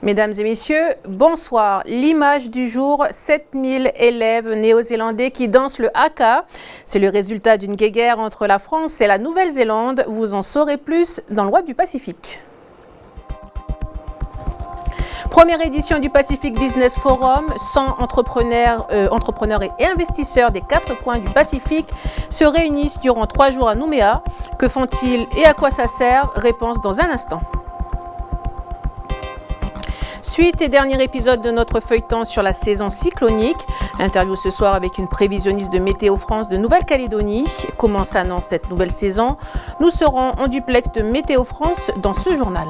Mesdames et messieurs, bonsoir. L'image du jour, 7000 élèves néo-zélandais qui dansent le haka. C'est le résultat d'une guéguerre entre la France et la Nouvelle-Zélande. Vous en saurez plus dans l'Ouest du Pacifique. Première édition du Pacific Business Forum, 100 entrepreneurs et investisseurs des 4 coins du Pacifique se réunissent durant 3 jours à Nouméa. Que font-ils et à quoi ça sert? Réponse dans un instant. Suite et dernier épisode de notre feuilleton sur la saison cyclonique. Interview ce soir avec une prévisionniste de Météo France de Nouvelle-Calédonie. Comment s'annonce cette nouvelle saison? Nous serons en duplex de Météo France dans ce journal.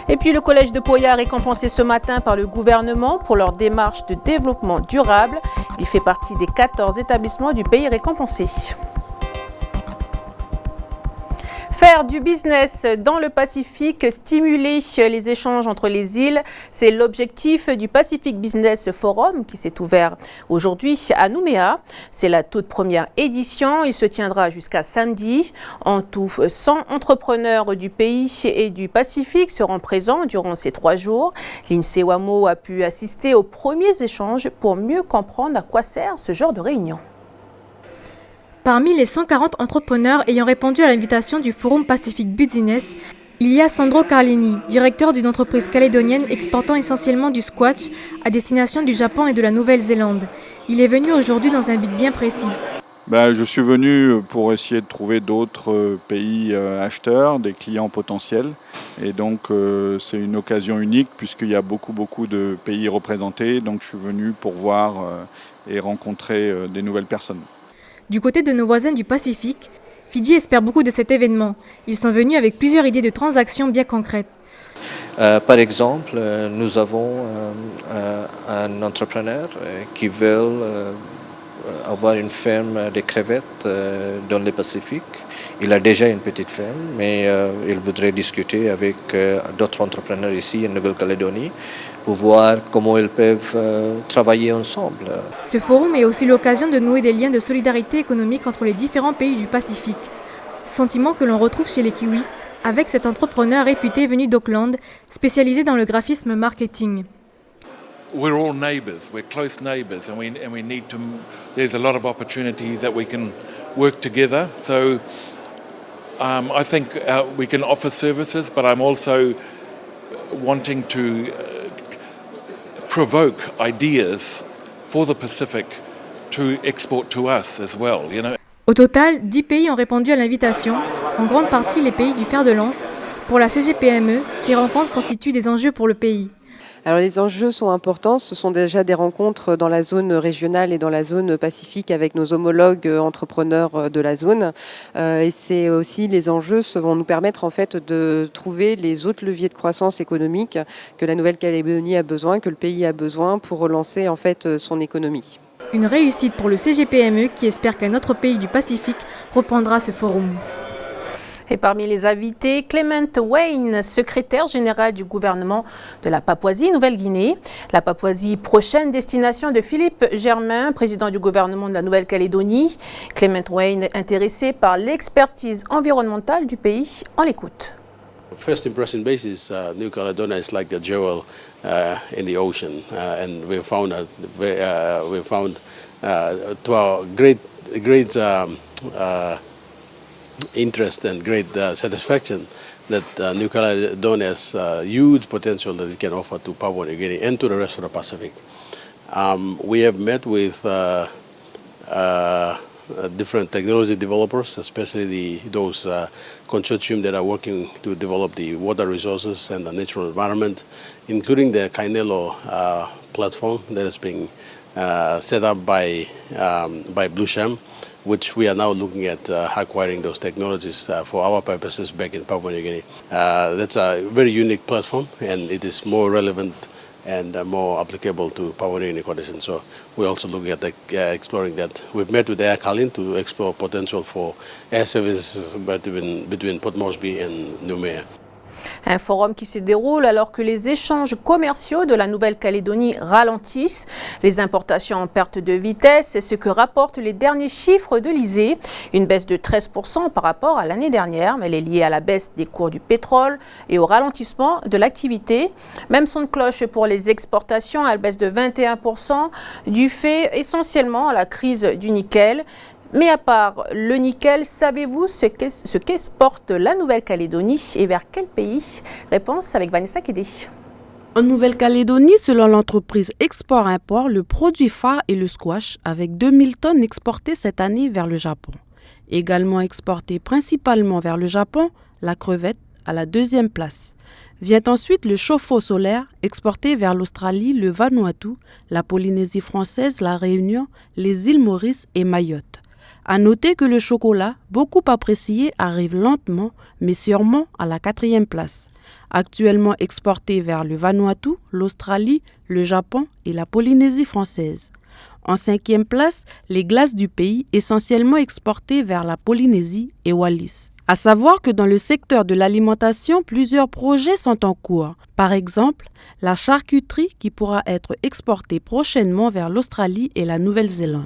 Et puis le collège de Poya récompensé ce matin par le gouvernement pour leur démarche de développement durable. Il fait partie des 14 établissements du pays récompensés. Faire du business dans le Pacifique, stimuler les échanges entre les îles, c'est l'objectif du Pacific Business Forum qui s'est ouvert aujourd'hui à Nouméa. C'est la toute première édition, il se tiendra jusqu'à samedi. En tout, 100 entrepreneurs du pays et du Pacifique seront présents durant ces 3 jours. L'INSEE WAMO a pu assister aux premiers échanges pour mieux comprendre à quoi sert ce genre de réunion. Parmi les 140 entrepreneurs ayant répondu à l'invitation du Forum Pacific Business, il y a Sandro Carlini, directeur d'une entreprise calédonienne exportant essentiellement du squash à destination du Japon et de la Nouvelle-Zélande. Il est venu aujourd'hui dans un but bien précis. Je suis venu pour essayer de trouver d'autres pays acheteurs, des clients potentiels. Et donc c'est une occasion unique puisqu'il y a beaucoup de pays représentés. Donc je suis venu pour voir et rencontrer des nouvelles personnes. Du côté de nos voisins du Pacifique, Fidji espère beaucoup de cet événement. Ils sont venus avec plusieurs idées de transactions bien concrètes. Par exemple, nous avons un entrepreneur qui veut avoir une ferme de crevettes dans le Pacifique. Il a déjà une petite ferme, mais il voudrait discuter avec d'autres entrepreneurs ici en Nouvelle-Calédonie pour voir comment ils peuvent travailler ensemble. Ce forum est aussi l'occasion de nouer des liens de solidarité économique entre les différents pays du Pacifique. Sentiment que l'on retrouve chez les Kiwis, avec cet entrepreneur réputé venu d'Auckland, spécialisé dans le graphisme marketing. We're all neighbours, we're close neighbours, and we need to. There's a lot of opportunities that we can work together. So I think we can offer services, but I'm also wanting to provoke ideas for the Pacific to export to us as well. You know. Au total, 10 pays ont répondu à l'invitation, en grande partie les pays du fer de lance. Pour la CGPME, ces rencontres constituent des enjeux pour le pays. Alors les enjeux sont importants, ce sont déjà des rencontres dans la zone régionale et dans la zone pacifique avec nos homologues entrepreneurs de la zone. Et c'est aussi les enjeux vont nous permettre en fait de trouver les autres leviers de croissance économique que la Nouvelle-Calédonie a besoin, que le pays a besoin pour relancer en fait son économie. Une réussite pour le CGPME qui espère qu'un autre pays du Pacifique reprendra ce forum. Et parmi les invités, Clement Wayne, secrétaire général du gouvernement de la Papouasie-Nouvelle-Guinée. La Papouasie, prochaine destination de Philippe Germain, président du gouvernement de la Nouvelle-Calédonie. Clement Wayne, intéressé par l'expertise environnementale du pays. On l'écoute. First impression basis, New Caledonia is like the jewel in the ocean, and we found to our great interest and great satisfaction that New Caledonia has huge potential that it can offer to Papua New Guinea and to the rest of the Pacific. We have met with different technology developers, especially those consortium that are working to develop the water resources and the natural environment, including the Kainelo platform that is being set up by Blue Sham, which we are now looking at acquiring those technologies for our purposes back in Papua New Guinea. That's a very unique platform, and it is more relevant and more applicable to Papua New Guinea conditions. So we're also looking at exploring that. We've met with Air Kalin to explore potential for air services between Port Moresby and Noumea. Un forum qui se déroule alors que les échanges commerciaux de la Nouvelle-Calédonie ralentissent. Les importations en perte de vitesse, c'est ce que rapportent les derniers chiffres de l'ISEE. Une baisse de 13% par rapport à l'année dernière, mais elle est liée à la baisse des cours du pétrole et au ralentissement de l'activité. Même son de cloche pour les exportations, elle baisse de 21% dû fait essentiellement à la crise du nickel. Mais à part le nickel, savez-vous ce qu'exporte la Nouvelle-Calédonie et vers quel pays? Réponse avec Vanessa Kédé. En Nouvelle-Calédonie, selon l'entreprise Export-Import, le produit phare est le squash, avec 2000 tonnes exportées cette année vers le Japon. Également exportée principalement vers le Japon, la crevette à la 2e place. Vient ensuite le chauffe-eau solaire, exporté vers l'Australie, le Vanuatu, la Polynésie française, la Réunion, les îles Maurice et Mayotte. À noter que le chocolat, beaucoup apprécié, arrive lentement, mais sûrement à la 4e place. Actuellement exporté vers le Vanuatu, l'Australie, le Japon et la Polynésie française. En 5e place, les glaces du pays, essentiellement exportées vers la Polynésie et Wallis. À savoir que dans le secteur de l'alimentation, plusieurs projets sont en cours. Par exemple, la charcuterie qui pourra être exportée prochainement vers l'Australie et la Nouvelle-Zélande.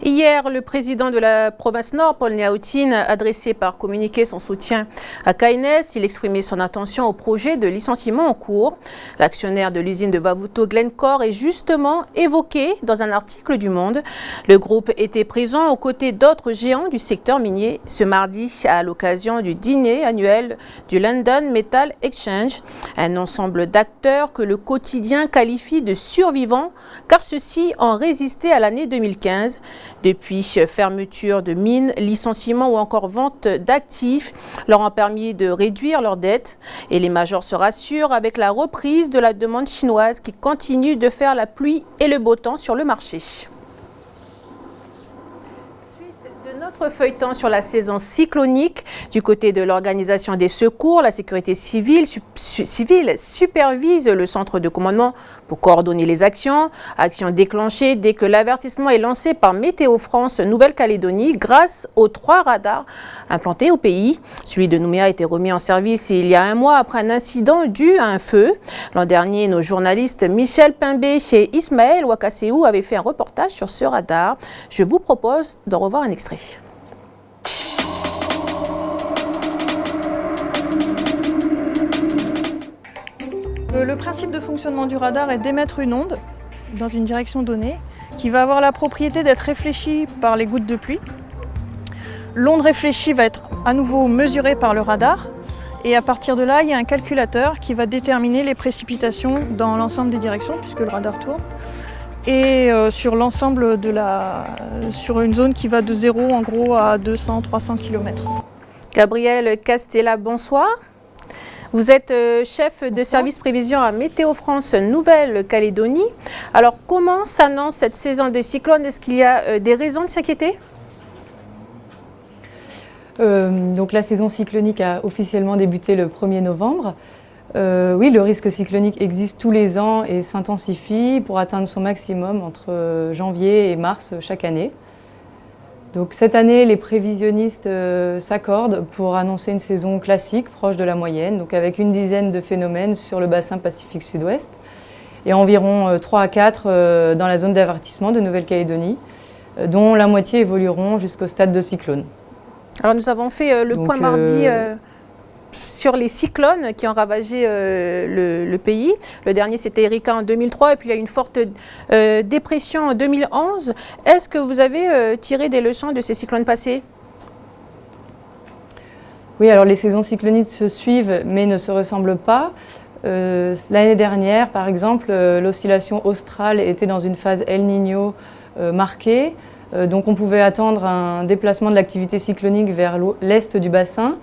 Hier, le président de la province Nord, Paul Niaoutine, a adressé par communiqué son soutien à Kaynes. Il exprimait son attention au projet de licenciement en cours. L'actionnaire de l'usine de Vavuto, Glencore, est justement évoqué dans un article du Monde. Le groupe était présent aux côtés d'autres géants du secteur minier ce mardi à l'occasion du dîner annuel du London Metal Exchange. Un ensemble d'acteurs que le quotidien qualifie de survivants car ceux-ci ont résisté à l'année 2015. Depuis fermeture de mines, licenciement ou encore vente d'actifs leur ont permis de réduire leurs dettes. Et les majors se rassurent avec la reprise de la demande chinoise qui continue de faire la pluie et le beau temps sur le marché. De notre feuilleton sur la saison cyclonique, du côté de l'organisation des secours, la sécurité civile supervise le centre de commandement pour coordonner les actions. Actions déclenchées dès que l'avertissement est lancé par Météo France Nouvelle-Calédonie grâce aux 3 radars implantés au pays. Celui de Nouméa a été remis en service il y a un mois après un incident dû à un feu. L'an dernier, nos journalistes Michel Pimbé et Ismaël Wakaseou avaient fait un reportage sur ce radar. Je vous propose de revoir un extrait. Le principe de fonctionnement du radar est d'émettre une onde dans une direction donnée qui va avoir la propriété d'être réfléchie par les gouttes de pluie. L'onde réfléchie va être à nouveau mesurée par le radar et à partir de là, il y a un calculateur qui va déterminer les précipitations dans l'ensemble des directions puisque le radar tourne et sur l'ensemble sur une zone qui va de 0 en gros à 200-300 km. Gabriel Castella, bonsoir. Vous êtes chef de service prévision à Météo France Nouvelle-Calédonie. Alors, comment s'annonce cette saison des cyclones? Est-ce qu'il y a des raisons de s'inquiéter? Donc la saison cyclonique a officiellement débuté le 1er novembre. Oui, le risque cyclonique existe tous les ans et s'intensifie pour atteindre son maximum entre janvier et mars chaque année. Donc cette année, les prévisionnistes s'accordent pour annoncer une saison classique, proche de la moyenne, donc avec une dizaine de phénomènes sur le bassin Pacifique Sud-Ouest et environ 3 à 4 dans la zone d'avertissement de Nouvelle-Calédonie, dont la moitié évolueront jusqu'au stade de cyclone. Alors nous avons fait le point mardi sur les cyclones qui ont ravagé le pays. Le dernier, c'était Erika en 2003 et puis il y a eu une forte dépression en 2011. Est-ce que vous avez tiré des leçons de ces cyclones passés? Oui, alors les saisons cycloniques se suivent mais ne se ressemblent pas. L'année dernière, par exemple, l'oscillation australe était dans une phase El Niño marquée. Donc on pouvait attendre un déplacement de l'activité cyclonique vers l'est du bassin.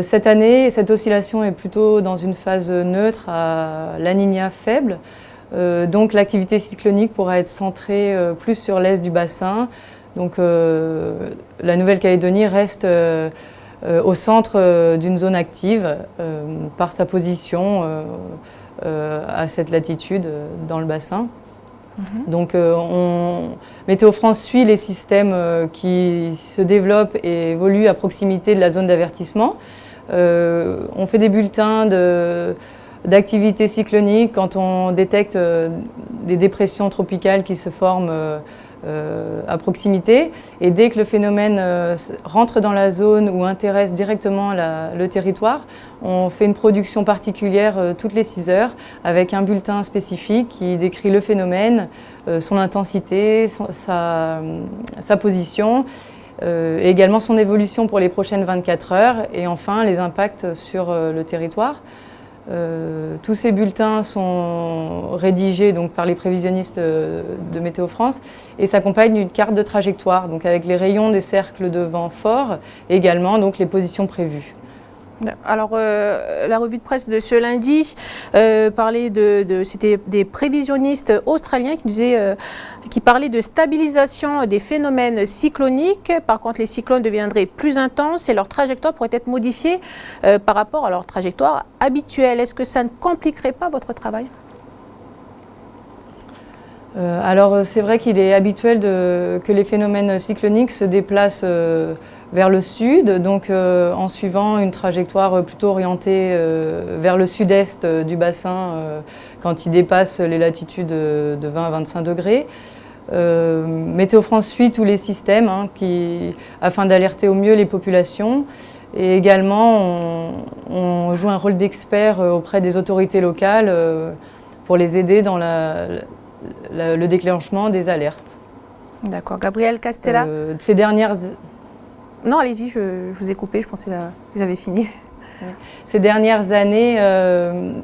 Cette année, cette oscillation est plutôt dans une phase neutre à La Niña faible. Donc l'activité cyclonique pourra être centrée plus sur l'est du bassin. Donc la Nouvelle-Calédonie reste au centre d'une zone active par sa position à cette latitude dans le bassin. Donc Météo France suit les systèmes qui se développent et évoluent à proximité de la zone d'avertissement. On fait des bulletins d'activité cyclonique quand on détecte des dépressions tropicales qui se forment à proximité. Et dès que le phénomène rentre dans la zone ou intéresse directement le territoire, on fait une production particulière toutes les 6 heures avec un bulletin spécifique qui décrit le phénomène, son intensité, sa position, et également son évolution pour les prochaines 24 heures et enfin les impacts sur le territoire. Tous ces bulletins sont rédigés donc, par les prévisionnistes de Météo France et s'accompagnent d'une carte de trajectoire, donc avec les rayons des cercles de vent forts et également donc, les positions prévues. Alors, la revue de presse de ce lundi parlait c'était des prévisionnistes australiens qui parlaient de stabilisation des phénomènes cycloniques. Par contre, les cyclones deviendraient plus intenses et leur trajectoire pourrait être modifiée par rapport à leur trajectoire habituelle. Est-ce que ça ne compliquerait pas votre travail ? Alors, c'est vrai qu'il est habituel que les phénomènes cycloniques se déplacent vers le sud, donc en suivant une trajectoire plutôt orientée vers le sud-est du bassin quand il dépasse les latitudes de 20 à 25 degrés. Météo France suit tous les systèmes afin d'alerter au mieux les populations. Et également, on joue un rôle d'expert auprès des autorités locales pour les aider dans le déclenchement des alertes. D'accord. Gabriel Castella Ces dernières... Non, allez-y, je vous ai coupé, je pensais que vous avez fini. Ces dernières années,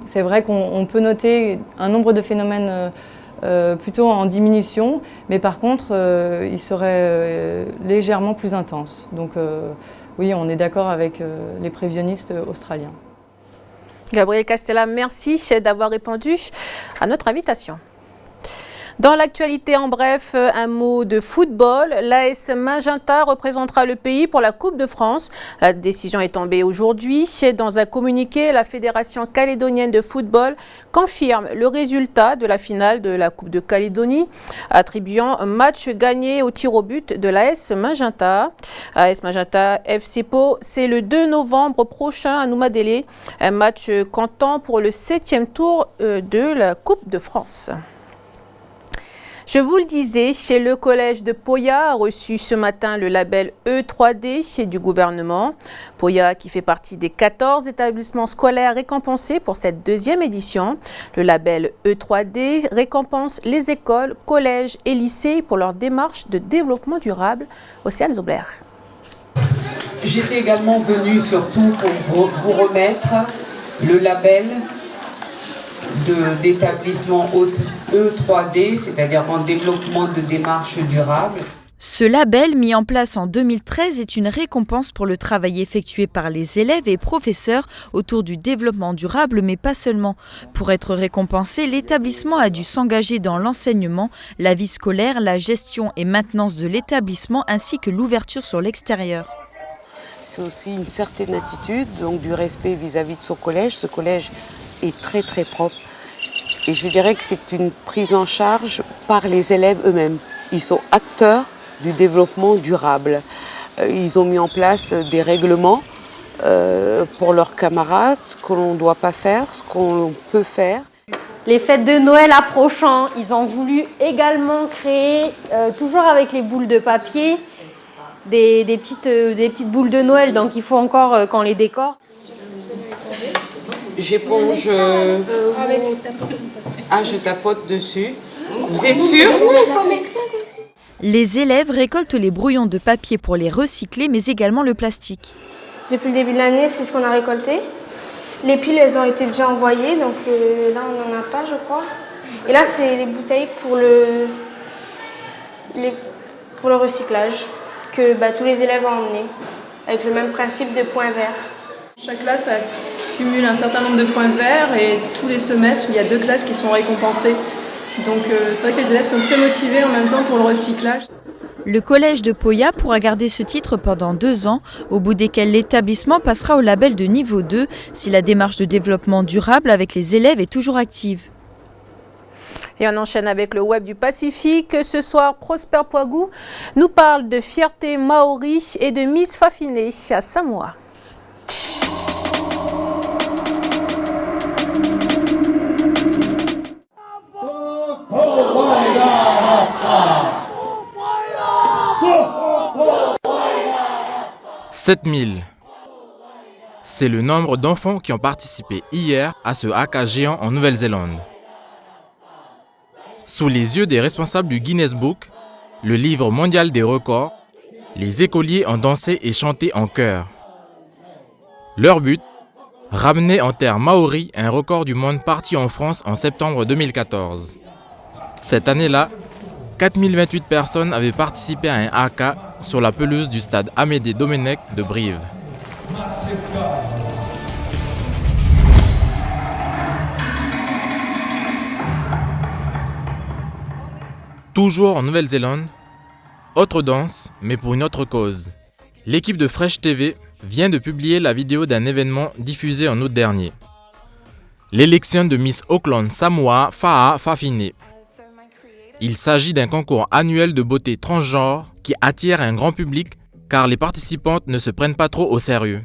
c'est vrai qu'on peut noter un nombre de phénomènes plutôt en diminution, mais par contre, ils seraient légèrement plus intenses. Donc oui, on est d'accord avec les prévisionnistes australiens. Gabriel Castella, merci d'avoir répondu à notre invitation. Dans l'actualité, en bref, un mot de football. L'AS Magenta représentera le pays pour la Coupe de France. La décision est tombée aujourd'hui. Dans un communiqué, la Fédération calédonienne de football confirme le résultat de la finale de la Coupe de Calédonie, attribuant un match gagné au tir au but de l'AS Magenta. AS Magenta FC Pau, c'est le 2 novembre prochain à Noumadélé. Un match comptant pour le 7e tour de la Coupe de France. Je vous le disais, le collège de Poya a reçu ce matin le label E3D du gouvernement. Poya qui fait partie des 14 établissements scolaires récompensés pour cette 2e édition. Le label E3D récompense les écoles, collèges et lycées pour leur démarche de développement durable. Océane Zobler. J'étais également venue surtout pour vous remettre le label d'établissement E3D, c'est-à-dire en développement de démarche durable. Ce label, mis en place en 2013, est une récompense pour le travail effectué par les élèves et professeurs autour du développement durable, mais pas seulement. Pour être récompensé, l'établissement a dû s'engager dans l'enseignement, la vie scolaire, la gestion et maintenance de l'établissement, ainsi que l'ouverture sur l'extérieur. C'est aussi une certaine attitude, donc du respect vis-à-vis de son collège. Ce collège est très très propre. Et je dirais que c'est une prise en charge par les élèves eux-mêmes. Ils sont acteurs du développement durable. Ils ont mis en place des règlements pour leurs camarades, ce qu'on ne doit pas faire, ce qu'on peut faire. Les fêtes de Noël approchant, ils ont voulu également créer, toujours avec les boules de papier, des petites boules de Noël, donc il faut encore qu'on les décore. J'éponge. Je tapote dessus. Vous êtes sûr? Les élèves récoltent les brouillons de papier pour les recycler, mais également le plastique. Depuis le début de l'année, c'est ce qu'on a récolté. Les piles, elles ont été déjà envoyées, donc là, on n'en a pas, je crois. Et là, c'est les bouteilles pour le recyclage que tous les élèves ont emmené, avec le même principe de points verts. Chaque classe cumule un certain nombre de points verts et tous les semestres, il y a 2 classes qui sont récompensées. Donc c'est vrai que les élèves sont très motivés en même temps pour le recyclage. Le collège de Poya pourra garder ce titre pendant 2 ans, au bout desquels l'établissement passera au label de niveau 2 si la démarche de développement durable avec les élèves est toujours active. Et on enchaîne avec le web du Pacifique. Ce soir, Prosper Poigou nous parle de fierté maori et de Miss Fafine à Samoa. 7000. C'est le nombre d'enfants qui ont participé hier à ce haka géant en Nouvelle-Zélande. Sous les yeux des responsables du Guinness Book, le livre mondial des records, les écoliers ont dansé et chanté en chœur. Leur but, ramener en terre maori un record du monde parti en France en septembre 2014. Cette année-là, 4028 personnes avaient participé à un haka sur la pelouse du stade Amédée Domenech de Brive. Toujours en Nouvelle-Zélande, autre danse, mais pour une autre cause. L'équipe de Fresh TV vient de publier la vidéo d'un événement diffusé en août dernier. L'élection de Miss Auckland Samoa Fa'a Fafine. Il s'agit d'un concours annuel de beauté transgenre qui attire un grand public car les participantes ne se prennent pas trop au sérieux.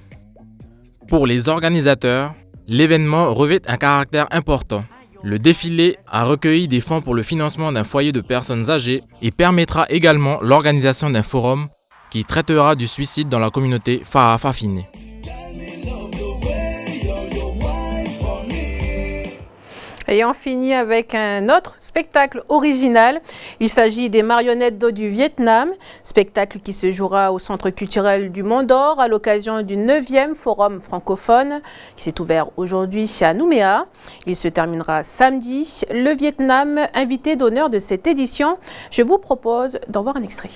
Pour les organisateurs, l'événement revêt un caractère important. Le défilé a recueilli des fonds pour le financement d'un foyer de personnes âgées et permettra également l'organisation d'un forum qui traitera du suicide dans la communauté Fa'a Fafine. Et on finit avec un autre spectacle original. Il s'agit des marionnettes d'eau du Vietnam, spectacle qui se jouera au Centre culturel du Mont d'Or à l'occasion du 9e Forum francophone qui s'est ouvert aujourd'hui à Nouméa. Il se terminera samedi. Le Vietnam, invité d'honneur de cette édition. Je vous propose d'en voir un extrait.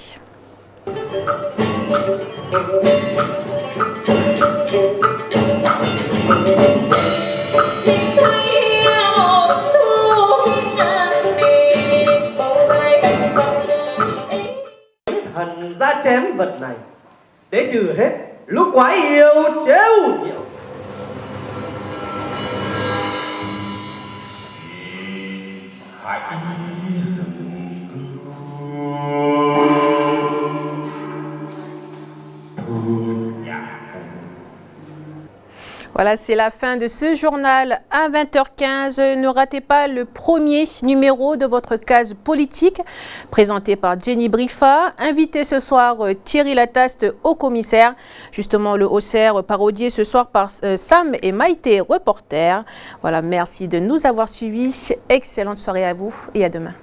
Thần ra chém vật này để trừ hết lũ quái yêu trêu nhiễu. Voilà, c'est la fin de ce journal à 20h15. Ne ratez pas le premier numéro de votre case politique, présenté par Jenny Briffa. Invité ce soir Thierry Lataste, haut commissaire. Justement, le Haut-Serre parodié ce soir par Sam et Maïté, reporter. Voilà, merci de nous avoir suivis. Excellente soirée à vous et à demain.